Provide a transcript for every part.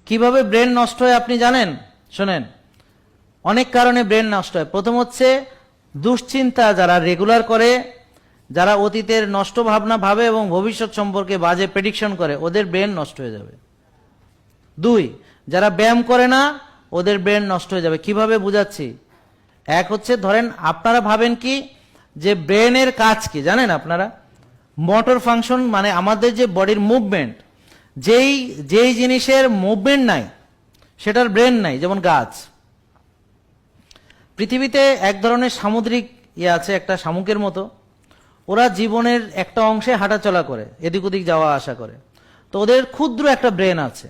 কিভাবে ব্রেন নষ্ট হয় আপনি জানেন? শোনেন, অনেক কারণে ব্রেন নষ্ট হয়। প্রথম হচ্ছে দুশ্চিন্তা যারা রেগুলার করে, যারা অতীতের নষ্ট ভাবনা ভাবে এবং ভবিষ্যৎ সম্পর্কে বাজে প্রেডিকশন করে, ওদের ব্রেন নষ্ট হয়ে যাবে। 2, যারা ব্যায়াম করে না, ওদের ব্রেন নষ্ট হয়ে যাবে। কিভাবে বুঝাচ্ছি? এক হচ্ছে, ধরেন আপনারা ভাবেন কি যে ব্রেনের কাজ কি জানেন আপনারা? মোটর ফাংশন, মানে আমাদের যে বডির মুভমেন্ট, যেই জিনিসের মুভমেন্ট নাই সেটার ব্রেন নাই। যেমন গাছ। পৃথিবীতে এক ধরনের সামুদ্রিক আছে, একটা শামুকের মতো। ওরা জীবনের একটা অংশে হাঁটাচলা করে, এদিক ওদিক যাওয়া আসা করে, তো ওদের ক্ষুদ্র একটা ব্রেন আছে।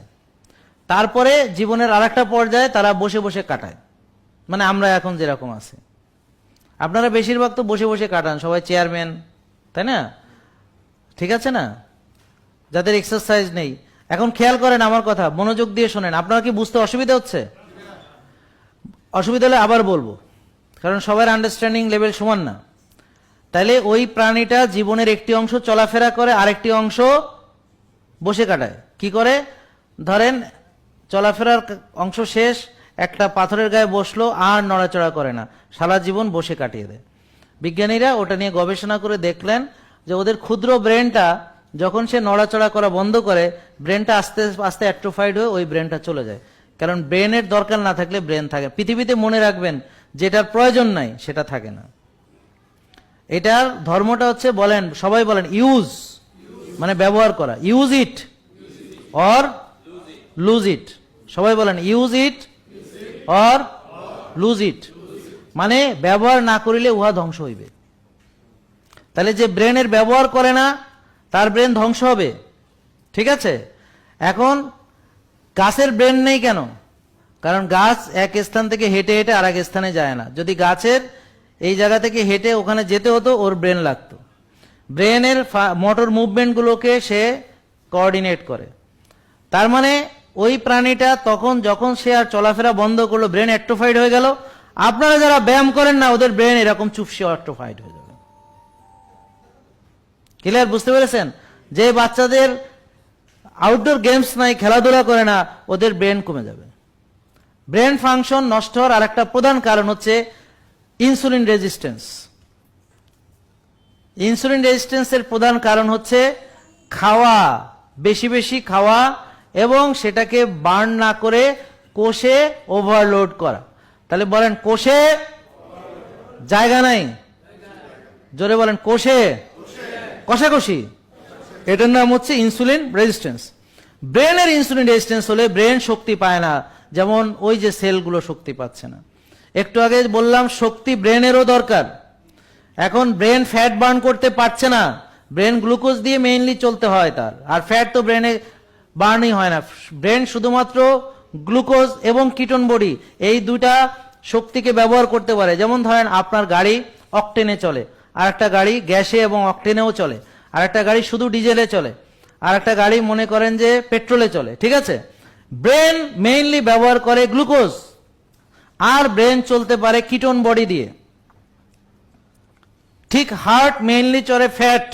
তারপরে জীবনের আর একটা পর্যায়ে তারা বসে বসে কাটায়, মানে আমরা এখন যেরকম আছি। আপনারা বেশিরভাগ তো বসে বসে কাটান, সবাই চেয়ারম্যান, তাই না? ঠিক আছে না? যাদের এক্সারসাইজ নেই। এখন খেয়াল করেন আমার কথা, মনোযোগ দিয়ে শোনেন। আপনারা কি বুঝতে অসুবিধা হচ্ছে? অসুবিধা হলে আবার বলবো, কারণ সবার আন্ডারস্ট্যান্ডিং লেভেল সমান না। তাইলে ওই প্রাণীটা জীবনের একটি অংশ চলাফেরা করে, আরেকটি অংশ বসে কাটায়। কি করে? ধরেন চলাফেরার অংশ শেষ, একটা পাথরের গায়ে বসলো, আর নড়াচড়া করে না, সারা জীবন বসে কাটিয়ে দেয়। বিজ্ঞানীরা ওটা নিয়ে গবেষণা করে দেখলেন যে ওদের ক্ষুদ্র ব্রেনটা যখন সে নড়াচড়া করা বন্ধ করে, ব্রেনটা আস্তে আস্তে অ্যাট্রোফাইড হয়ে ওই ব্রেনটা চলে যায়। কারণ ব্রেনের দরকার না থাকলে ব্রেন থাকে। পৃথিবীতে মনে রাখবেন, যেটার প্রয়োজন নাই সেটা থাকে না। এটার ধর্মটা হচ্ছে, বলেন সবাই বলেন, ইউজ, মানে ব্যবহার করা। Use it or lose it. সবাই বলেন use it or lose it, মানে ব্যবহার না করিলে উহা ধ্বংস হইবে। তাহলে যে ব্রেনের ব্যবহার করে না, তার ব্রেন ধ্বংস হবে। ঠিক আছে? এখন গাছের ব্রেন নেই কেন? কারণ গাছ এক স্থান থেকে হেঁটে হেঁটে আর এক স্থানে যায় না। যদি গাছের এই জায়গা থেকে হেঁটে ওখানে যেতে হতো, ওর ব্রেন লাগতো। ব্রেনের মোটর মুভমেন্টগুলোকে সে কোঅর্ডিনেট করে। তার মানে ওই প্রাণীটা তখন যখন সে আর চলাফেরা বন্ধ করলো, ব্রেন অ্যাট্রোফাইড হয়ে গেল। আপনারা যারা ব্যায়াম করেন না, ওদের ব্রেন এরকম চুপসে অ্যাট্রোফাইড হয়ে যাবে। ক্লিয়ার? বুঝতে পেরেছেন? যে বাচ্চাদের আউটডোর গেমস নাই, খেলাধুলা করে না, ওদের ব্রেন কমে যাবে। ব্রেন ফাংশন নষ্ট হওয়ার আরেকটা প্রধান কারণ হচ্ছে ইনসুলিন রেজিস্ট্যান্স। ইনসুলিন রেজিস্ট্যান্সের প্রধান কারণ হচ্ছে খাওয়া, বেশি বেশি খাওয়া, এবং সেটাকে বার্ন না করে কোষে ওভারলোড করা। তাহলে বলেন, কোষে জায়গা নাই। জোরে বলেন, কোষে কষাকষি। এটার নাম হচ্ছে ইনসুলিন রেজিস্ট্যান্স। ব্রেনের ইনসুলিন রেজিস্ট্যান্স হলে ব্রেন শক্তি পায় না, যেমন ওই যে সেলগুলো শক্তি পাচ্ছে না। একটু আগে বললাম শক্তি ব্রেনেরও দরকার। এখন ব্রেন ফ্যাট বার্ন করতে পারছে না, ব্রেন গ্লুকোজ দিয়ে মেইনলি চলতে হয় তার, আর ফ্যাট তো ব্রেনে বার্নই হয় না। ব্রেন শুধুমাত্র গ্লুকোজ এবং কিটোন বডি, এই দুইটা শক্তিকে ব্যবহার করতে পারে। যেমন ধরেন আপনার গাড়ি অকটেনে চলে, আর একটা গাড়ি গ্যাসে এবং অকটেনেও চলে, আর একটা গাড়ি শুধু ডিজেলে চলে, আর একটা গাড়ি মনে করেন যে পেট্রোলে চলে। ঠিক আছে? ব্রেন মেইনলি ব্যবহার করে গ্লুকোজ, আর ব্রেন চলতে পারে কিটোন বডি দিয়ে। ঠিক হার্ট মেইনলি চলে ফ্যাট,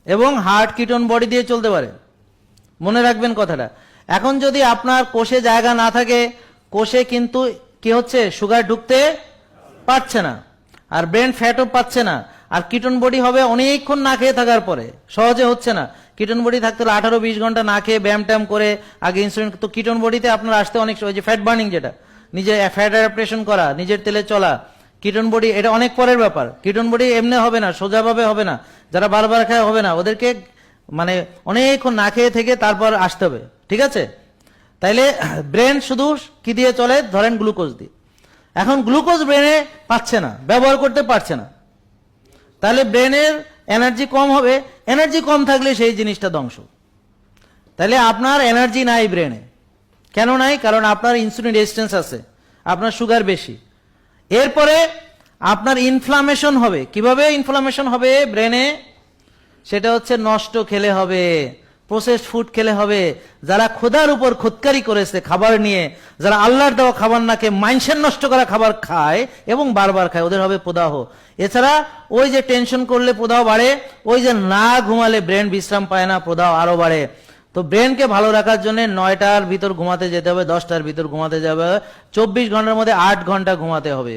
এবং হার্ট কিটোন বডি দিয়ে চলতে পারে। মনে রাখবেন কথাটা। এখন যদি আপনার কোষে জায়গা না থাকে, কোষে কিন্তু কি হচ্ছে, সুগার ঢুকতে পারছে না, আর ব্রেন ফ্যাটও পাচ্ছে না, আর কিটোন বডি হবে অনেকক্ষণ না খেয়ে থাকার পরে, সহজে হচ্ছে না। কিটোন বডি থাকতে হলে 18-20 ঘন্টা না খেয়ে ব্যায়াম ট্যাম করে আগে ইনসুলিন। তো কিটোন বডিতে আপনার আসতে অনেক সময়, যে ফ্যাট বার্নিং, যেটা নিজে ফ্যাট অ্যাডাপ্টেশন করা, নিজের তেলে চলা, কিটোন বডি এটা অনেক পরের ব্যাপার। কিটোন বডি এমনি হবে না, সোজাভাবে হবে না, যারা বারবার খায় হবে না, ওদেরকে মানে অনেকক্ষণ না খেয়ে থেকে তারপর আসতে হবে। ঠিক আছে? তাইলে ব্রেন শুধু কি দিয়ে চলে? ধরেন গ্লুকোজ দিয়ে। এখন গ্লুকোজ ব্রেনে পাচ্ছে না, ব্যবহার করতে পারছে না, তাহলে ব্রেনের এনার্জি কম হবে। এনার্জি কম থাকলে সেই জিনিসটা ধ্বংস। তাহলে আপনার এনার্জি নাই ব্রেনে। কেন নাই? কারণ আপনার ইনসুলিন রেজিস্ট্যান্স আছে, আপনার সুগার বেশি। এরপরে আপনার ইনফ্লামেশন হবে। কিভাবে ইনফ্লামেশন হবে ব্রেনে? সেটা হচ্ছে নষ্ট খেলে হবে, প্রসেসড ফুড খেলে হবে। যারা খোদার উপর খুদকারি করেছে খাবার নিয়ে, যারা আল্লাহর দেওয়া খাবার না খেয়ে মাইন্ডসেট নষ্ট করা খাবার খায় এবং বারবার খায়, ওদের হবে প্রদাহ। এছাড়া ওই যে টেনশন করলে প্রদাহ বাড়ে, ওই যে না ঘুমালে ব্রেন বিশ্রাম পায় না, প্রদাহ আরো বাড়ে। তো ব্রেনকে ভালো রাখার জন্য 9টার ভিতর ঘুমাতে যেতে হবে, 10টার ভিতর ঘুমাতে যাবে, 24 ঘন্টার মধ্যে 8 ঘন্টা ঘুমাতে হবে।